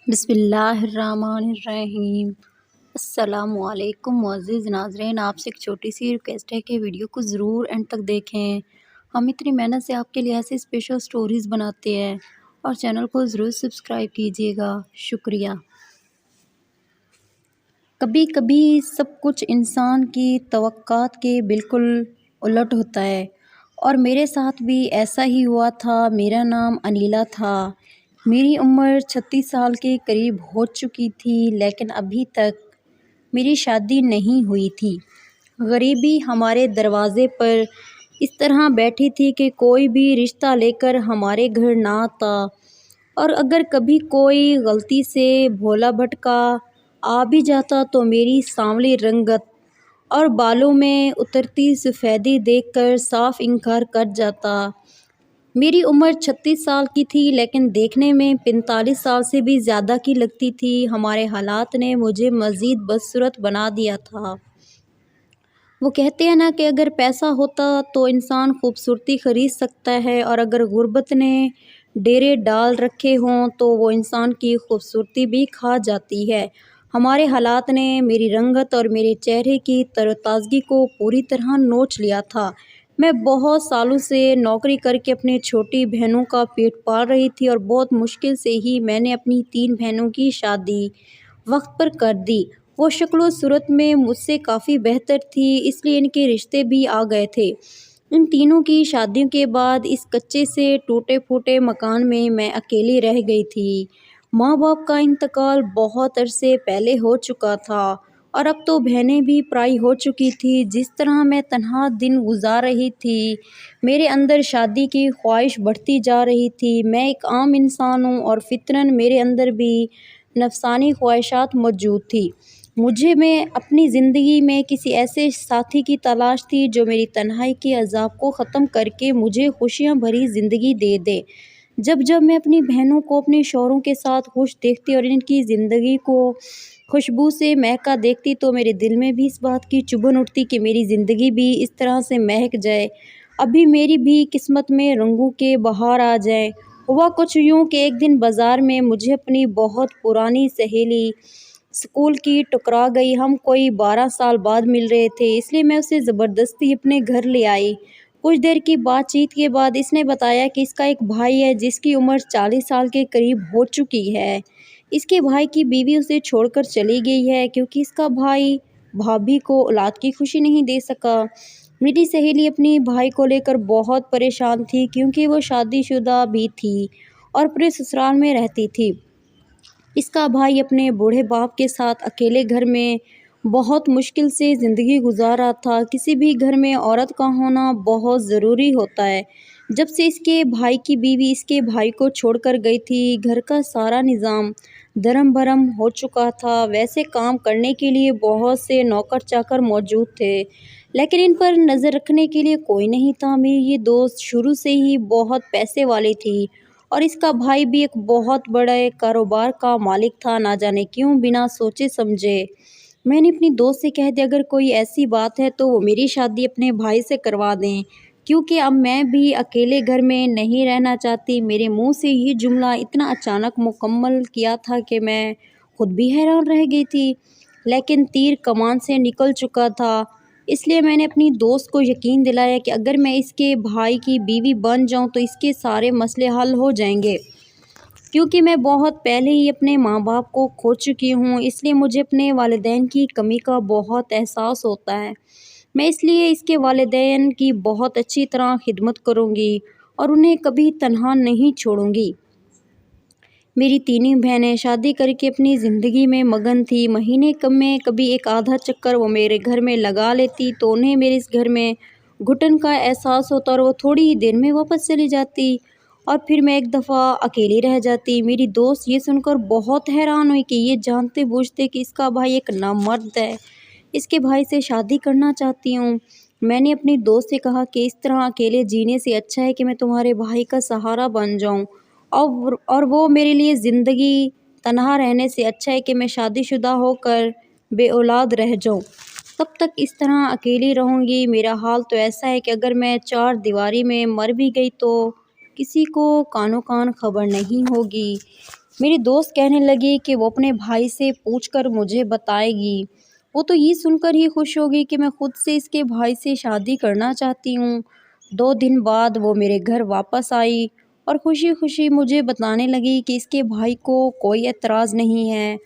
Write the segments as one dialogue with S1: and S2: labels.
S1: بسم اللہ الرحمن الرحیم۔ السلام علیکم معزز ناظرین، آپ سے ایک چھوٹی سی ریکویسٹ ہے کہ ویڈیو کو ضرور اینڈ تک دیکھیں۔ ہم اتنی محنت سے آپ کے لیے ایسے اسپیشل سٹوریز بناتے ہیں اور چینل کو ضرور سبسکرائب کیجیے گا، شکریہ۔ کبھی کبھی سب کچھ انسان کی توقعات کے بالکل الٹ ہوتا ہے، اور میرے ساتھ بھی ایسا ہی ہوا تھا۔ میرا نام انیلا تھا، میری عمر 36 سال کے قریب ہو چکی تھی، لیکن ابھی تک میری شادی نہیں ہوئی تھی۔ غریبی ہمارے دروازے پر اس طرح بیٹھی تھی کہ کوئی بھی رشتہ لے کر ہمارے گھر نہ آتا، اور اگر کبھی کوئی غلطی سے بھولا بھٹکا آ بھی جاتا تو میری سانولی رنگت اور بالوں میں اترتی سفیدی دیکھ کر صاف انکار کر جاتا۔ میری عمر 36 سال کی تھی، لیکن دیکھنے میں 45 سال سے بھی زیادہ کی لگتی تھی۔ ہمارے حالات نے مجھے مزید بدصورت بنا دیا تھا۔ وہ کہتے ہیں نا کہ اگر پیسہ ہوتا تو انسان خوبصورتی خرید سکتا ہے، اور اگر غربت نے ڈیرے ڈال رکھے ہوں تو وہ انسان کی خوبصورتی بھی کھا جاتی ہے۔ ہمارے حالات نے میری رنگت اور میرے چہرے کی تر و تازگی کو پوری طرح نوچ لیا تھا۔ میں بہت سالوں سے نوکری کر کے اپنی چھوٹی بہنوں کا پیٹ پال رہی تھی، اور بہت مشکل سے ہی میں نے اپنی 3 بہنوں کی شادی وقت پر کر دی۔ وہ شکل و صورت میں مجھ سے کافی بہتر تھی، اس لیے ان کے رشتے بھی آ گئے تھے۔ ان تینوں کی شادیوں کے بعد اس کچے سے ٹوٹے پھوٹے مکان میں اکیلی رہ گئی تھی۔ ماں باپ کا انتقال بہت عرصے پہلے ہو چکا تھا، اور اب تو بہنیں بھی پرائی ہو چکی تھی۔ جس طرح میں تنہا دن گزار رہی تھی، میرے اندر شادی کی خواہش بڑھتی جا رہی تھی۔ میں ایک عام انسان ہوں، اور فطراً میرے اندر بھی نفسانی خواہشات موجود تھی۔ مجھے اپنی زندگی میں کسی ایسے ساتھی کی تلاش تھی جو میری تنہائی کے عذاب کو ختم کر کے مجھے خوشیاں بھری زندگی دے دے۔ جب میں اپنی بہنوں کو اپنے شوہروں کے ساتھ خوش دیکھتی اور ان کی زندگی کو خوشبو سے مہکا دیکھتی تو میرے دل میں بھی اس بات کی چبھن اٹھتی کہ میری زندگی بھی اس طرح سے مہک جائے، ابھی میری بھی قسمت میں رنگوں کے بہار آ جائیں۔ ہوا کچھ یوں کہ ایک دن بازار میں مجھے اپنی بہت پرانی سہیلی اسکول کی ٹکرا گئی۔ ہم کوئی 12 سال بعد مل رہے تھے، اس لیے میں اسے زبردستی اپنے گھر لے آئی۔ کچھ دیر کی بات چیت کے بعد اس نے بتایا کہ اس کا ایک بھائی ہے جس کی عمر 40 سال کے قریب ہو چکی ہے۔ اس کے بھائی کی بیوی اسے چھوڑ کر چلی گئی ہے، کیونکہ اس کا بھائی بھابھی کو اولاد کی خوشی نہیں دے سکا۔ میری سہیلی اپنی بھائی کو لے کر بہت پریشان تھی، کیونکہ وہ شادی شدہ بھی تھی اور اپنے سسرال میں رہتی تھی۔ اس کا بھائی اپنے بوڑھے باپ کے ساتھ اکیلے گھر میں بہت مشکل سے زندگی گزار رہا تھا۔ کسی بھی گھر میں عورت کا ہونا بہت ضروری ہوتا ہے۔ جب سے اس کے بھائی کی بیوی اس کے بھائی کو چھوڑ کر گئی تھی، گھر کا سارا نظام دھرم بھرم ہو چکا تھا۔ ویسے کام کرنے کے لیے بہت سے نوکر چاکر موجود تھے، لیکن ان پر نظر رکھنے کے لیے کوئی نہیں تھا۔ میری یہ دوست شروع سے ہی بہت پیسے والی تھی، اور اس کا بھائی بھی ایک بہت بڑے کاروبار کا مالک تھا۔ نہ جانے کیوں بنا سوچے سمجھے میں نے اپنی دوست سے کہہ دیا اگر کوئی ایسی بات ہے تو وہ میری شادی اپنے بھائی سے کروا دیں، کیونکہ اب میں بھی اکیلے گھر میں نہیں رہنا چاہتی۔ میرے منہ سے یہ جملہ اتنا اچانک مکمل کیا تھا کہ میں خود بھی حیران رہ گئی تھی، لیکن تیر کمان سے نکل چکا تھا۔ اس لیے میں نے اپنی دوست کو یقین دلایا کہ اگر میں اس کے بھائی کی بیوی بن جاؤں تو اس کے سارے مسئلے حل ہو جائیں گے، کیونکہ میں بہت پہلے ہی اپنے ماں باپ کو کھو چکی ہوں۔ اس لیے مجھے اپنے والدین کی کمی کا بہت احساس ہوتا ہے۔ میں اس لیے اس کے والدین کی بہت اچھی طرح خدمت کروں گی اور انہیں کبھی تنہا نہیں چھوڑوں گی۔ میری تینوں بہنیں شادی کر کے اپنی زندگی میں مگن تھی۔ مہینے میں کبھی ایک آدھا چکر وہ میرے گھر میں لگا لیتی تو انہیں میرے اس گھر میں گھٹن کا احساس ہوتا، اور وہ تھوڑی ہی دیر میں واپس چلی جاتی، اور پھر میں ایک دفعہ اکیلی رہ جاتی۔ میری دوست یہ سن کر بہت حیران ہوئی کہ یہ جانتے بوجھتے کہ اس کا بھائی ایک نامرد ہے، اس کے بھائی سے شادی کرنا چاہتی ہوں۔ میں نے اپنی دوست سے کہا کہ اس طرح اکیلے جینے سے اچھا ہے کہ میں تمہارے بھائی کا سہارا بن جاؤں، اور وہ میرے لیے زندگی تنہا رہنے سے اچھا ہے کہ میں شادی شدہ ہو کر بے اولاد رہ جاؤں۔ تب تک اس طرح اکیلی رہوں گی۔ میرا حال تو ایسا ہے کہ اگر میں 4 دیواری میں مر بھی گئی تو کسی کو کانوں کان خبر نہیں ہوگی۔ میری دوست کہنے لگی کہ وہ اپنے بھائی سے پوچھ کر مجھے بتائے گی۔ وہ تو یہ سن کر ہی خوش ہوگی کہ میں خود سے اس کے بھائی سے شادی کرنا چاہتی ہوں۔ 2 دن بعد وہ میرے گھر واپس آئی اور خوشی خوشی مجھے بتانے لگی کہ اس کے بھائی کو کوئی اعتراض نہیں ہے،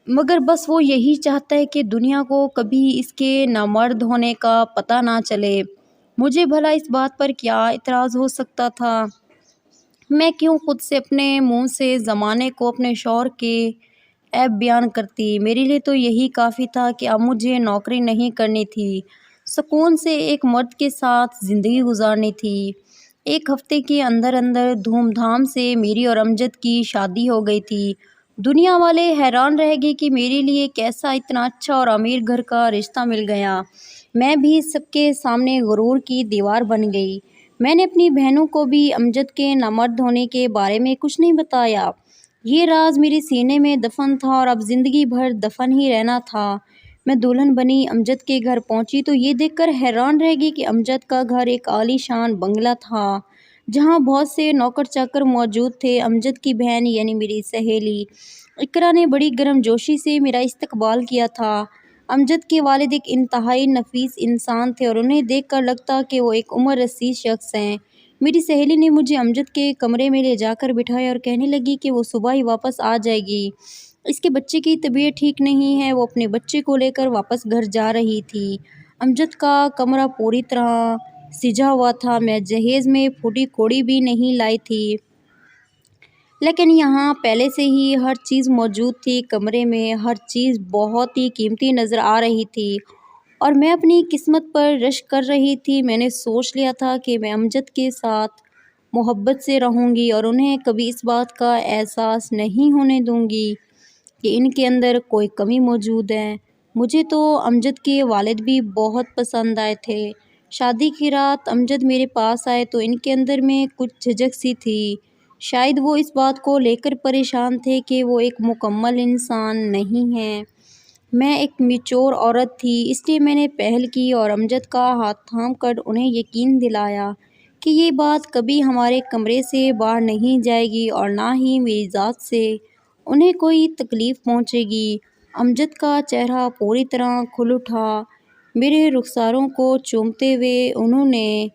S1: مگر بس وہ یہی چاہتا ہے کہ دنیا کو کبھی اس کے نامرد ہونے کا پتہ نہ چلے۔ مجھے بھلا اس بات پر کیا اعتراض ہو سکتا تھا؟ میں کیوں خود سے اپنے منہ سے زمانے کو اپنے شوہر کے عیب بیان کرتی؟ میرے لیے تو یہی کافی تھا کہ اب مجھے نوکری نہیں کرنی تھی، سکون سے ایک مرد کے ساتھ زندگی گزارنی تھی۔ 1 ہفتے کے اندر اندر دھوم دھام سے میری اور امجد کی شادی ہو گئی تھی۔ دنیا والے حیران رہ گئے کہ میرے لیے کیسا اتنا اچھا اور امیر گھر کا رشتہ مل گیا۔ میں بھی سب کے سامنے غرور کی دیوار بن گئی۔ میں نے اپنی بہنوں کو بھی امجد کے نامرد ہونے کے بارے میں کچھ نہیں بتایا۔ یہ راز میرے سینے میں دفن تھا اور اب زندگی بھر دفن ہی رہنا تھا۔ میں دلہن بنی امجد کے گھر پہنچی تو یہ دیکھ کر حیران رہ گئی کہ امجد کا گھر ایک عالی شان بنگلہ تھا، جہاں بہت سے نوکر چاکر موجود تھے۔ امجد کی بہن یعنی میری سہیلی اقرا نے بڑی گرم جوشی سے میرا استقبال کیا تھا۔ امجد کے والد ایک انتہائی نفیس انسان تھے اور انہیں دیکھ کر لگتا کہ وہ ایک عمر رسید شخص ہیں۔ میری سہیلی نے مجھے امجد کے کمرے میں لے جا کر بٹھایا اور کہنے لگی کہ وہ صبح ہی واپس آ جائے گی، اس کے بچے کی طبیعت ٹھیک نہیں ہے۔ وہ اپنے بچے کو لے کر واپس گھر جا رہی تھی۔ امجد کا کمرہ پوری طرح سجا ہوا تھا۔ میں جہیز میں پھوٹی کوڑی بھی نہیں لائی تھی، لیکن یہاں پہلے سے ہی ہر چیز موجود تھی۔ کمرے میں ہر چیز بہت ہی قیمتی نظر آ رہی تھی اور میں اپنی قسمت پر رشک کر رہی تھی۔ میں نے سوچ لیا تھا کہ میں امجد کے ساتھ محبت سے رہوں گی اور انہیں کبھی اس بات کا احساس نہیں ہونے دوں گی کہ ان کے اندر کوئی کمی موجود ہے۔ مجھے تو امجد کے والد بھی بہت پسند آئے تھے۔ شادی کی رات امجد میرے پاس آئے تو ان کے اندر میں کچھ جھجک سی تھی۔ شاید وہ اس بات کو لے کر پریشان تھے کہ وہ ایک مکمل انسان نہیں ہیں۔ میں ایک میچور عورت تھی، اس لیے میں نے پہل کی اور امجد کا ہاتھ تھام کر انہیں یقین دلایا کہ یہ بات کبھی ہمارے کمرے سے باہر نہیں جائے گی اور نہ ہی میری ذات سے انہیں کوئی تکلیف پہنچے گی۔ امجد کا چہرہ پوری طرح کھل اٹھا۔ میرے رخساروں کو چومتے ہوئے انہوں نے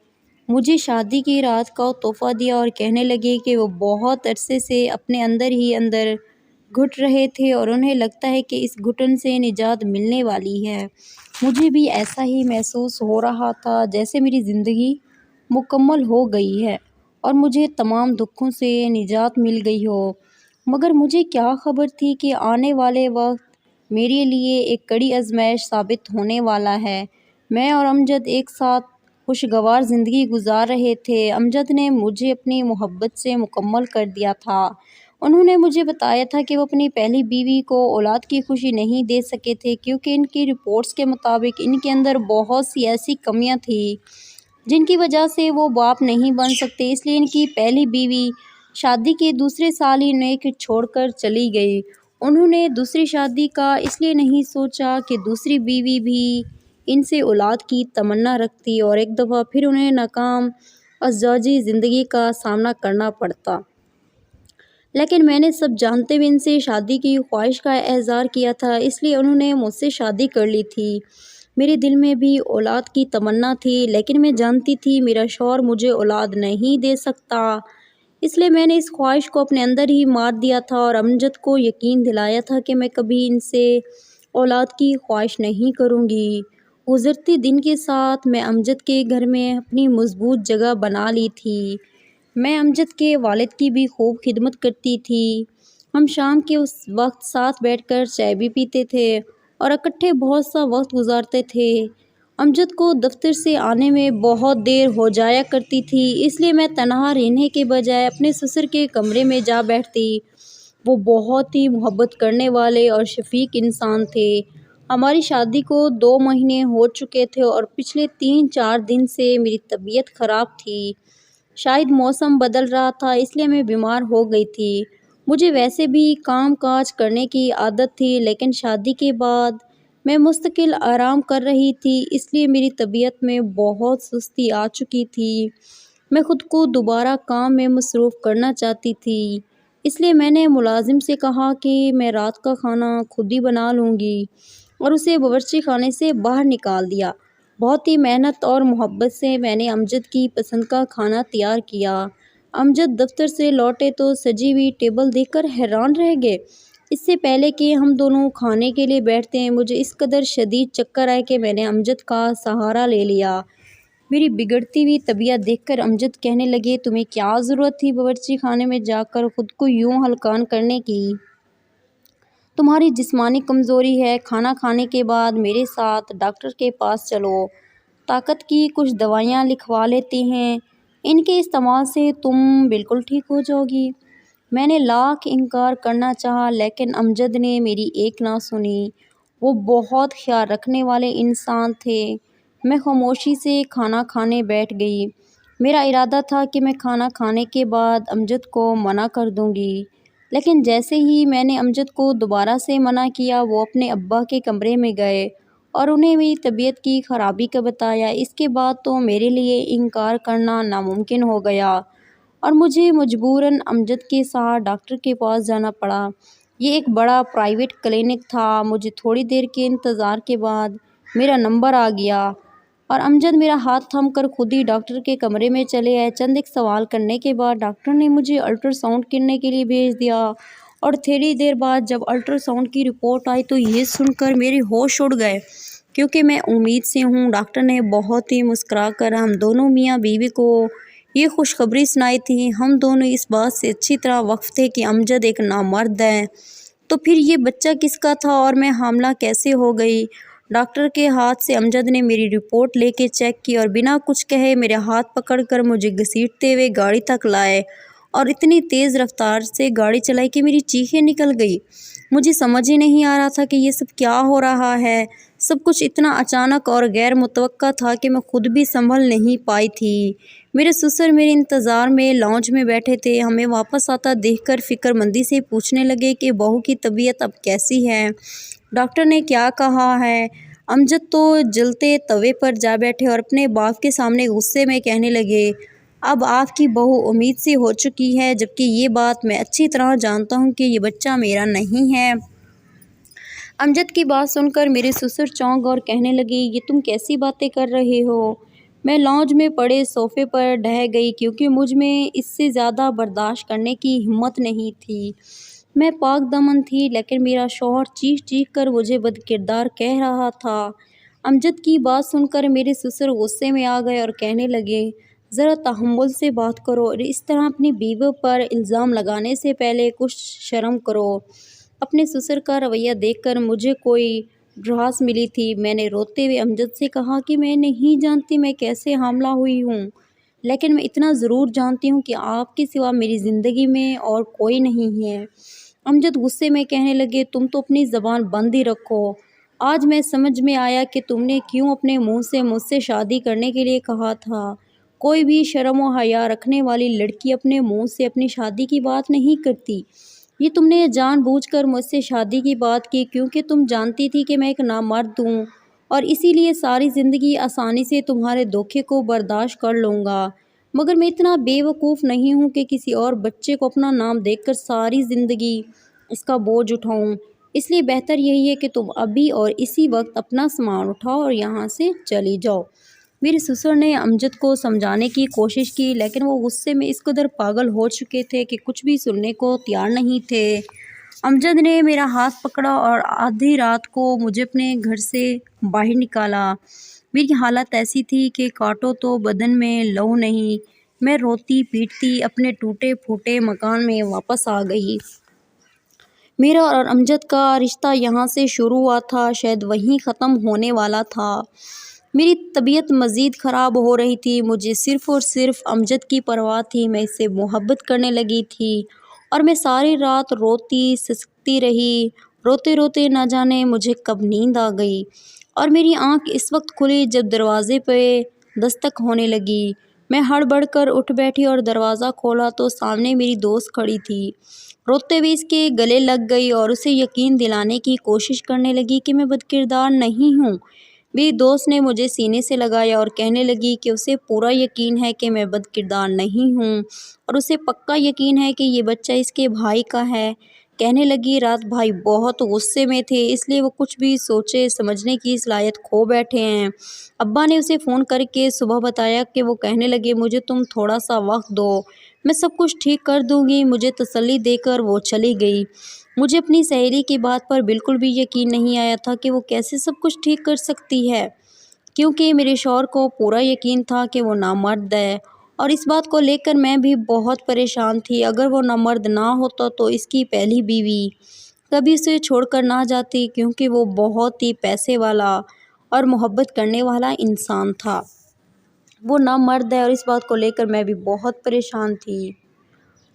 S1: مجھے شادی کی رات کا تحفہ دیا اور کہنے لگے کہ وہ بہت عرصے سے اپنے اندر ہی اندر گھٹ رہے تھے اور انہیں لگتا ہے کہ اس گھٹن سے نجات ملنے والی ہے۔ مجھے بھی ایسا ہی محسوس ہو رہا تھا جیسے میری زندگی مکمل ہو گئی ہے اور مجھے تمام دکھوں سے نجات مل گئی ہو، مگر مجھے کیا خبر تھی کہ آنے والے وقت میرے لیے ایک کڑی آزمائش ثابت ہونے والا ہے۔ میں اور امجد ایک ساتھ خوشگوار زندگی گزار رہے تھے۔ امجد نے مجھے اپنی محبت سے مکمل کر دیا تھا۔ انہوں نے مجھے بتایا تھا کہ وہ اپنی پہلی بیوی کو اولاد کی خوشی نہیں دے سکے تھے کیونکہ ان کی رپورٹس کے مطابق ان کے اندر بہت سی ایسی کمیاں تھیں جن کی وجہ سے وہ باپ نہیں بن سکتے، اس لیے ان کی پہلی بیوی شادی کے دوسرے سال ہی انہیں چھوڑ کر چلی گئی۔ انہوں نے دوسری شادی کا اس لیے نہیں سوچا کہ دوسری بیوی بھی ان سے اولاد کی تمنا رکھتی اور ایک دفعہ پھر انہیں ناکام ازدواجی زندگی کا سامنا کرنا پڑتا، لیکن میں نے سب جانتے ہوئے ان سے شادی کی خواہش کا اظہار کیا تھا، اس لیے انہوں نے مجھ سے شادی کر لی تھی۔ میرے دل میں بھی اولاد کی تمنا تھی، لیکن میں جانتی تھی میرا شوہر مجھے اولاد نہیں دے سکتا، اس لیے میں نے اس خواہش کو اپنے اندر ہی مار دیا تھا اور امجد کو یقین دلایا تھا کہ میں کبھی ان سے اولاد کی خواہش نہیں کروں گی۔ گزرتے دن کے ساتھ میں امجد کے گھر میں اپنی مضبوط جگہ بنا لی تھی۔ میں امجد کے والد کی بھی خوب خدمت کرتی تھی۔ ہم شام کے اس وقت ساتھ بیٹھ کر چائے بھی پیتے تھے اور اکٹھے بہت سا وقت گزارتے تھے۔ امجد کو دفتر سے آنے میں بہت دیر ہو جایا کرتی تھی، اس لیے میں تنہا رہنے کے بجائے اپنے سسر کے کمرے میں جا بیٹھتی۔ وہ بہت ہی محبت کرنے والے اور شفیق انسان تھے۔ ہماری شادی کو 2 مہینے ہو چکے تھے اور پچھلے 3-4 دن سے میری طبیعت خراب تھی۔ شاید موسم بدل رہا تھا اس لیے میں بیمار ہو گئی تھی۔ مجھے ویسے بھی کام کاج کرنے کی عادت تھی، لیکن شادی کے بعد میں مستقل آرام کر رہی تھی، اس لیے میری طبیعت میں بہت سستی آ چکی تھی۔ میں خود کو دوبارہ کام میں مصروف کرنا چاہتی تھی۔ اس لیے میں نے ملازم سے کہا کہ میں رات کا کھانا خود ہی بنا لوں گی اور اسے باورچی خانے سے باہر نکال دیا۔ بہت ہی محنت اور محبت سے میں نے امجد کی پسند کا کھانا تیار کیا۔ امجد دفتر سے لوٹے تو سجی ہوئی ٹیبل دیکھ کر حیران رہ گئے۔ اس سے پہلے کہ ہم دونوں کھانے کے لیے بیٹھتے ہیں، مجھے اس قدر شدید چکر آئے کہ میں نے امجد کا سہارا لے لیا۔ میری بگڑتی ہوئی طبیعت دیکھ کر امجد کہنے لگے، تمہیں کیا ضرورت تھی باورچی خانے میں جا کر خود کو یوں ہلکان کرنے کی؟ تمہاری جسمانی کمزوری ہے۔ کھانا کھانے کے بعد میرے ساتھ ڈاکٹر کے پاس چلو، طاقت کی کچھ دوائیاں لکھوا لیتے ہیں، ان کے استعمال سے تم بالکل ٹھیک ہو جاؤ گی۔ میں نے لاکھ انکار کرنا چاہا لیکن امجد نے میری ایک نہ سنی۔ وہ بہت خیال رکھنے والے انسان تھے۔ میں خاموشی سے کھانا کھانے بیٹھ گئی۔ میرا ارادہ تھا کہ میں کھانا کھانے کے بعد امجد کو منع کر دوں گی، لیکن جیسے ہی میں نے امجد کو دوبارہ سے منع کیا، وہ اپنے ابا کے کمرے میں گئے اور انہیں میری طبیعت کی خرابی کا بتایا۔ اس کے بعد تو میرے لیے انکار کرنا ناممکن ہو گیا اور مجھے مجبوراً امجد کے ساتھ ڈاکٹر کے پاس جانا پڑا۔ یہ ایک بڑا پرائیویٹ کلینک تھا۔ مجھے تھوڑی دیر کے انتظار کے بعد میرا نمبر آ گیا اور امجد میرا ہاتھ تھام کر خود ہی ڈاکٹر کے کمرے میں چلے آئے۔ چند ایک سوال کرنے کے بعد ڈاکٹر نے مجھے الٹرا ساؤنڈ کرنے کے لیے بھیج دیا اور تھوڑی دیر بعد جب الٹرا ساؤنڈ کی رپورٹ آئی تو یہ سن کر میرے ہوش اڑ گئے، کیونکہ میں امید سے ہوں۔ ڈاکٹر نے بہت ہی مسکرا کر ہم دونوں میاں بیوی کو یہ خوشخبری سنائی تھی۔ ہم دونوں اس بات سے اچھی طرح واقف تھے کہ امجد ایک نامرد ہے۔ تو پھر یہ بچہ کس کا تھا اور میں حاملہ کیسے ہو گئی؟ ڈاکٹر کے ہاتھ سے امجد نے میری رپورٹ لے کے چیک کی اور بنا کچھ کہے میرے ہاتھ پکڑ کر مجھے گھسیٹتے ہوئے گاڑی تک لائے اور اتنی تیز رفتار سے گاڑی چلائی کہ میری چیخیں نکل گئی۔ مجھے سمجھ ہی نہیں آ رہا تھا کہ یہ سب کیا ہو رہا ہے۔ سب کچھ اتنا اچانک اور غیر متوقع تھا کہ میں خود بھی سنبھل نہیں پائی تھی۔ میرے سسر میرے انتظار میں لاؤنج میں بیٹھے تھے۔ ہمیں واپس آتا دیکھ کر فکر مندی سے پوچھنے لگے کہ بہو کی طبیعت اب کیسی ہے؟ ڈاکٹر نے کیا کہا ہے؟ امجد تو جلتے توے پر جا بیٹھے اور اپنے باپ کے سامنے غصے میں کہنے لگے، اب آپ کی بہو امید سے ہو چکی ہے، جبکہ یہ بات میں اچھی طرح جانتا ہوں کہ یہ بچہ میرا نہیں ہے۔ امجد کی بات سن کر میرے سسر چونک اور کہنے لگے، یہ تم کیسی باتیں کر رہے ہو؟ میں لاؤنج میں پڑے صوفے پر ڈھہ گئی کیونکہ مجھ میں اس سے زیادہ برداشت کرنے کی ہمت نہیں تھی۔ میں پاک دامن تھی لیکن میرا شوہر چیخ چیخ کر مجھے بدکردار کہہ رہا تھا۔ امجد کی بات سن کر میرے سسر غصے میں آ گئے اور کہنے لگے، ذرا تحمل سے بات کرو اور اس طرح اپنی بیوی پر الزام لگانے سے پہلے کچھ شرم کرو۔ اپنے سسر کا رویہ دیکھ کر مجھے کوئی بھڑاس ملی تھی۔ میں نے روتے ہوئے امجد سے کہا کہ میں نہیں جانتی میں کیسے حاملہ ہوئی ہوں، لیکن میں اتنا ضرور جانتی ہوں کہ آپ کے سوا میری زندگی میں اور کوئی نہیں ہے۔ امجد غصے میں کہنے لگے، تم تو اپنی زبان بند ہی رکھو۔ آج میں سمجھ میں آیا کہ تم نے کیوں اپنے منہ سے مجھ سے شادی کرنے کے لیے کہا تھا۔ کوئی بھی شرم و حیا رکھنے والی لڑکی اپنے منہ سے اپنی شادی کی بات نہیں کرتی۔ یہ تم نے جان بوجھ کر مجھ سے شادی کی بات کی کیونکہ تم جانتی تھی کہ میں ایک نامرد ہوں اور اسی لیے ساری زندگی آسانی سے تمہارے دھوکے کو برداشت کر لوں گا، مگر میں اتنا بے وقوف نہیں ہوں کہ کسی اور بچے کو اپنا نام دیکھ کر ساری زندگی اس کا بوجھ اٹھاؤں۔ اس لیے بہتر یہی ہے کہ تم ابھی اور اسی وقت اپنا سامان اٹھاؤ اور یہاں سے چلی جاؤ۔ میرے سسر نے امجد کو سمجھانے کی کوشش کی لیکن وہ غصے میں اس قدر پاگل ہو چکے تھے کہ کچھ بھی سننے کو تیار نہیں تھے۔ امجد نے میرا ہاتھ پکڑا اور آدھی رات کو مجھے اپنے گھر سے باہر نکالا۔ میری حالت ایسی تھی کہ کاٹو تو بدن میں لہو نہیں۔ میں روتی پیٹتی اپنے ٹوٹے پھوٹے مکان میں واپس آ گئی۔ میرا اور امجد کا رشتہ یہاں سے شروع ہوا تھا، شاید وہیں ختم ہونے والا تھا۔ میری طبیعت مزید خراب ہو رہی تھی۔ مجھے صرف اور صرف امجد کی پرواہ تھی۔ میں اس سے محبت کرنے لگی تھی اور میں ساری رات روتی سسکتی رہی۔ روتے روتے نہ جانے مجھے کب نیند آ گئی اور میری آنکھ اس وقت کھلی جب دروازے پہ دستک ہونے لگی۔ میں ہڑبڑ کر اٹھ بیٹھی اور دروازہ کھولا تو سامنے میری دوست کھڑی تھی۔ روتے ہوئے اس کے گلے لگ گئی اور اسے یقین دلانے کی کوشش کرنے لگی کہ میں بدکردار نہیں ہوں۔ میری دوست نے مجھے سینے سے لگایا اور کہنے لگی کہ اسے پورا یقین ہے کہ میں بد کردار نہیں ہوں اور اسے پکا یقین ہے کہ یہ بچہ اس کے بھائی کا ہے۔ کہنے لگی رات بھائی بہت غصے میں تھے، اس لیے وہ کچھ بھی سوچے سمجھنے کی صلاحیت کھو بیٹھے ہیں۔ ابا نے اسے فون کر کے صبح بتایا کہ وہ کہنے لگے مجھے تم تھوڑا سا وقت دو، میں سب کچھ ٹھیک کر دوں گی۔ مجھے تسلی دے کر وہ چلی گئی۔ مجھے اپنی سہیلی کی بات پر بالکل بھی یقین نہیں آیا تھا کہ وہ کیسے سب کچھ ٹھیک کر سکتی ہے، کیونکہ میرے شوہر کو پورا یقین تھا کہ وہ نامرد ہے اور اس بات کو لے کر میں بھی بہت پریشان تھی۔ اگر وہ نامرد نہ ہوتا تو اس کی پہلی بیوی کبھی اسے چھوڑ کر نہ جاتی، کیونکہ وہ بہت ہی پیسے والا اور محبت کرنے والا انسان تھا۔ وہ نامرد ہے اور اس بات کو لے کر میں بھی بہت پریشان تھی۔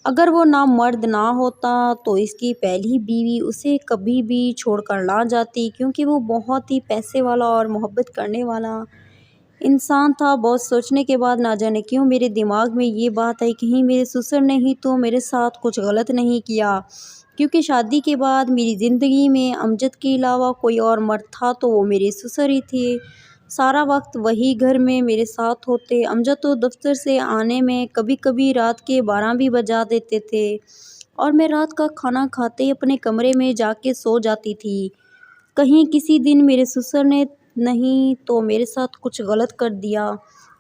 S1: اگر وہ نامرد نہ ہوتا تو اس کی پہلی بیوی اسے کبھی بھی چھوڑ کر نہ جاتی، کیونکہ وہ بہت ہی پیسے والا اور محبت کرنے والا انسان تھا۔ بہت سوچنے کے بعد نہ جانے کیوں میرے دماغ میں یہ بات آئی، کہیں میرے سسر نے ہی تو میرے ساتھ کچھ غلط نہیں کیا، کیونکہ شادی کے بعد میری زندگی میں امجد کے علاوہ کوئی اور مرد تھا تو وہ میرے سسر ہی تھے۔ سارا وقت وہی گھر میں میرے ساتھ ہوتے۔ امجد تو دفتر سے آنے میں کبھی کبھی رات کے 12 بھی بجا دیتے تھے اور میں رات کا کھانا کھاتے ہی اپنے کمرے میں جا کے سو جاتی تھی۔ کہیں کسی دن میرے سسر نے نہیں تو میرے ساتھ کچھ غلط کر دیا،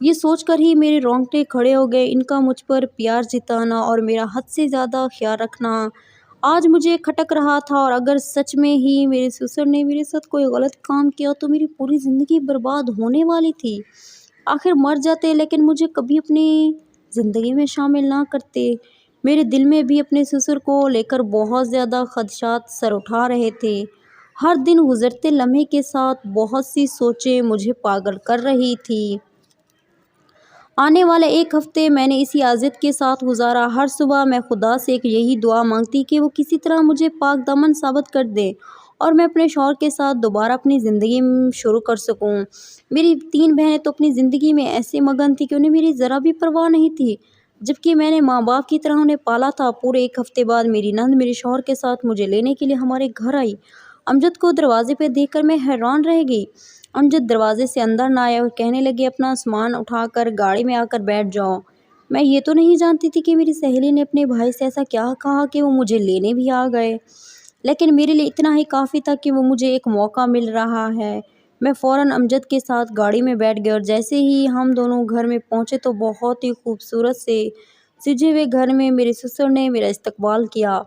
S1: یہ سوچ کر ہی میرے رونگٹے کھڑے ہو گئے۔ ان کا مجھ پر پیار جتانا اور میرا حد سے زیادہ خیال رکھنا آج مجھے کھٹک رہا تھا، اور اگر سچ میں ہی میرے سسر نے میرے ساتھ کوئی غلط کام کیا تو میری پوری زندگی برباد ہونے والی تھی۔ آخر مر جاتے لیکن مجھے کبھی اپنی زندگی میں شامل نہ کرتے۔ میرے دل میں بھی اپنے سسر کو لے کر بہت زیادہ خدشات سر اٹھا رہے تھے۔ ہر دن گزرتے لمحے کے ساتھ بہت سی سوچیں مجھے پاگل کر رہی تھی۔ آنے والے ایک ہفتے میں نے اسی عادت کے ساتھ گزارا۔ ہر صبح میں خدا سے ایک یہی دعا مانگتی کہ وہ کسی طرح مجھے پاک دامن ثابت کر دے اور میں اپنے شوہر کے ساتھ دوبارہ اپنی زندگی شروع کر سکوں۔ میری 3 بہنیں تو اپنی زندگی میں ایسے مگن تھیں کہ انہیں میری ذرا بھی پرواہ نہیں تھی، جبکہ میں نے ماں باپ کی طرح انہیں پالا تھا۔ پورے ایک ہفتے بعد میری نند میرے شوہر کے ساتھ مجھے لینے کے لیے ہمارے گھر آئی۔ امجد کو دروازے پہ دیکھ کر میں حیران رہ گئی۔ امجد دروازے سے اندر نہ آئے اور کہنے لگے اپنا سامان اٹھا کر گاڑی میں آ کر بیٹھ جاؤ۔ میں یہ تو نہیں جانتی تھی کہ میری سہیلی نے اپنے بھائی سے ایسا کیا کہا کہ وہ مجھے لینے بھی آ گئے، لیکن میرے لیے اتنا ہی کافی تھا کہ وہ مجھے ایک موقع مل رہا ہے۔ میں فوراً امجد کے ساتھ گاڑی میں بیٹھ گئی اور جیسے ہی ہم دونوں گھر میں پہنچے تو بہت ہی خوبصورت سے سجے ہوئے گھر میں میرے سسر نے میرا استقبال کیا۔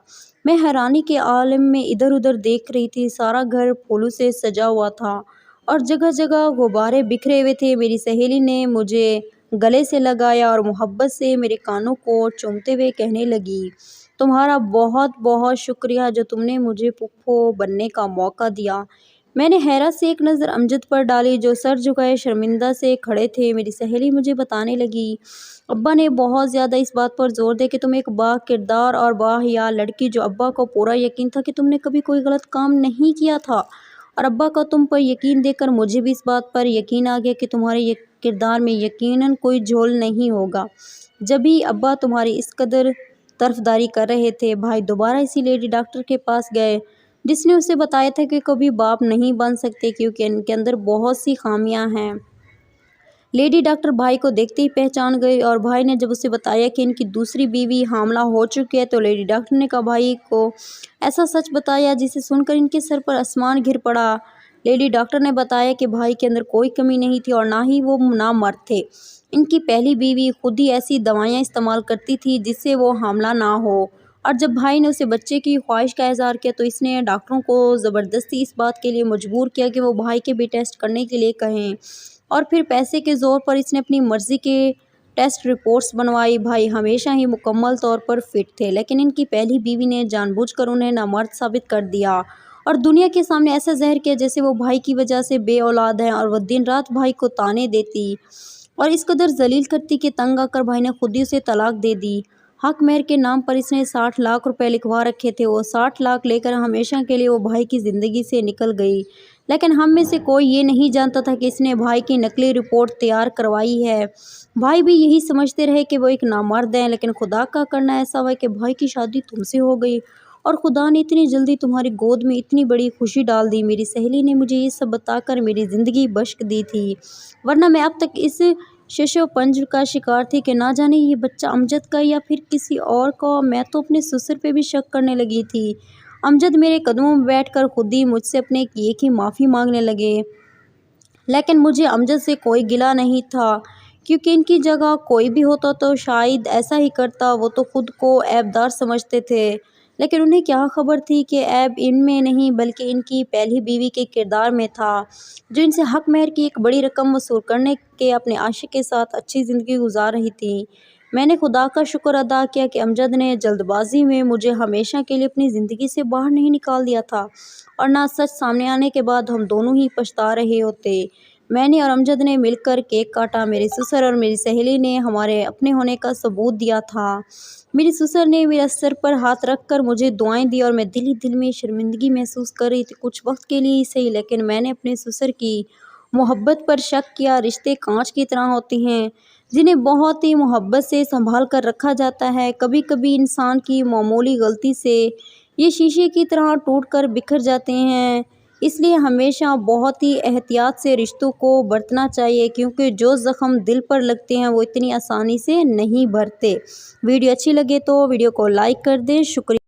S1: میں حیرانی کے عالم میں ادھر ادھر دیکھ رہی تھی۔ سارا گھر پھولوں سے سجا ہوا تھا اور جگہ جگہ غبارے بکھرے ہوئے تھے۔ میری سہیلی نے مجھے گلے سے لگایا اور محبت سے میرے کانوں کو چومتے ہوئے کہنے لگی تمہارا بہت بہت شکریہ جو تم نے مجھے پھپھو بننے کا موقع دیا۔ میں نے حیرت سے ایک نظر امجد پر ڈالی جو سر جھکائے شرمندہ سے کھڑے تھے۔ میری سہیلی مجھے بتانے لگی ابا نے بہت زیادہ اس بات پر زور دیا کہ تم ایک با کردار اور با حیا لڑکی، جو ابا کو پورا یقین تھا کہ تم نے کبھی کوئی غلط کام نہیں کیا تھا، اور ابا کا تم پر یقین دیکھ کر مجھے بھی اس بات پر یقین آ گیا کہ تمہارے کردار میں یقیناً کوئی جھول نہیں ہوگا۔ جبھی ابا تمہاری اس قدر طرفداری کر رہے تھے۔ بھائی دوبارہ اسی لیڈی ڈاکٹر کے پاس گئے جس نے اسے بتایا تھا کہ کبھی باپ نہیں بن سکتے کیونکہ ان کے اندر بہت سی خامیاں ہیں۔ لیڈی ڈاکٹر بھائی کو دیکھتے ہی پہچان گئی اور بھائی نے جب اسے بتایا کہ ان کی دوسری بیوی حاملہ ہو چکی ہے تو لیڈی ڈاکٹر نے بھائی کو ایسا سچ بتایا جسے سن کر ان کے سر پر آسمان گر پڑا۔ لیڈی ڈاکٹر نے بتایا کہ بھائی کے اندر کوئی کمی نہیں تھی اور نہ ہی وہ نامرد تھے۔ ان کی پہلی بیوی خود ہی ایسی دوائیاں استعمال کرتی تھی جس سے وہ حاملہ نہ ہو، اور جب بھائی نے اسے بچے کی خواہش کا اظہار کیا تو اس نے ڈاکٹروں کو زبردستی اس بات کے لیے مجبور کیا کہ وہ بھائی کے بھی ٹیسٹ کرنے کے لیے کہیں، اور پھر پیسے کے زور پر اس نے اپنی مرضی کے ٹیسٹ رپورٹس بنوائی۔ بھائی ہمیشہ ہی مکمل طور پر فٹ تھے، لیکن ان کی پہلی بیوی نے جان بوجھ کر انہیں نامرد ثابت کر دیا اور دنیا کے سامنے ایسا ظاہر کیا جیسے وہ بھائی کی وجہ سے بے اولاد ہیں، اور وہ دن رات بھائی کو طعنے دیتی اور اس قدر ذلیل کرتی کہ تنگ آ کر بھائی نے خود ہی اسے طلاق دے دی۔ حق مہر کے نام پر اس نے 60 لاکھ روپے لکھوا رکھے تھے۔ وہ 60 لاکھ لے کر ہمیشہ کے لیے وہ بھائی کی زندگی سے نکل گئی، لیکن ہم میں سے کوئی یہ نہیں جانتا تھا کہ اس نے بھائی کی نقلی رپورٹ تیار کروائی ہے۔ بھائی بھی یہی سمجھتے رہے کہ وہ ایک نامرد ہیں، لیکن خدا کا کرنا ایسا ہوا کہ بھائی کی شادی تم سے ہو گئی اور خدا نے اتنی جلدی تمہاری گود میں اتنی بڑی خوشی ڈال دی۔ میری سہیلی نے مجھے یہ سب بتا کر میری زندگی بخش دی تھی، ورنہ میں اب تک اس شش و پنج کا شکار تھی کہ نہ جانے یہ بچہ امجد کا یا پھر کسی اور کا۔ میں تو اپنے سسر پہ بھی شک کرنے لگی تھی۔ امجد میرے قدموں میں بیٹھ کر خود ہی مجھ سے اپنے کیے کی معافی مانگنے لگے، لیکن مجھے امجد سے کوئی گلہ نہیں تھا، کیونکہ ان کی جگہ کوئی بھی ہوتا تو شاید ایسا ہی کرتا۔ وہ تو خود کو عیب دار سمجھتے تھے، لیکن انہیں کیا خبر تھی کہ عیب ان میں نہیں بلکہ ان کی پہلی بیوی کے کردار میں تھا، جو ان سے حق مہر کی ایک بڑی رقم وصول کرنے کے اپنے عاشق کے ساتھ اچھی زندگی گزار رہی تھی۔ میں نے خدا کا شکر ادا کیا کہ امجد نے جلد بازی میں مجھے ہمیشہ کے لیے اپنی زندگی سے باہر نہیں نکال دیا تھا، ورنہ سچ سامنے آنے کے بعد ہم دونوں ہی پچھتا رہے ہوتے۔ میں نے اور امجد نے مل کر کیک کاٹا۔ میرے سسر اور میری سہیلی نے ہمارے اپنے ہونے کا ثبوت دیا تھا۔ میری سسر نے میرے سر پر ہاتھ رکھ کر مجھے دعائیں دی اور میں دل ہی دل میں شرمندگی محسوس کر رہی تھی۔ کچھ وقت کے لیے ہی صحیح، لیکن میں نے اپنے سسر کی محبت پر شک کیا۔ رشتے کانچ کی طرح ہوتے ہیں جنہیں بہت ہی محبت سے سنبھال کر رکھا جاتا ہے۔ کبھی کبھی انسان کی معمولی غلطی سے یہ شیشے کی طرح ٹوٹ کر بکھر جاتے ہیں، اس لیے ہمیشہ بہت ہی احتیاط سے رشتوں کو برتنا چاہیے، کیونکہ جو زخم دل پر لگتے ہیں وہ اتنی آسانی سے نہیں بھرتے۔ ویڈیو اچھی لگے تو ویڈیو کو لائک کر دیں۔ شکریہ۔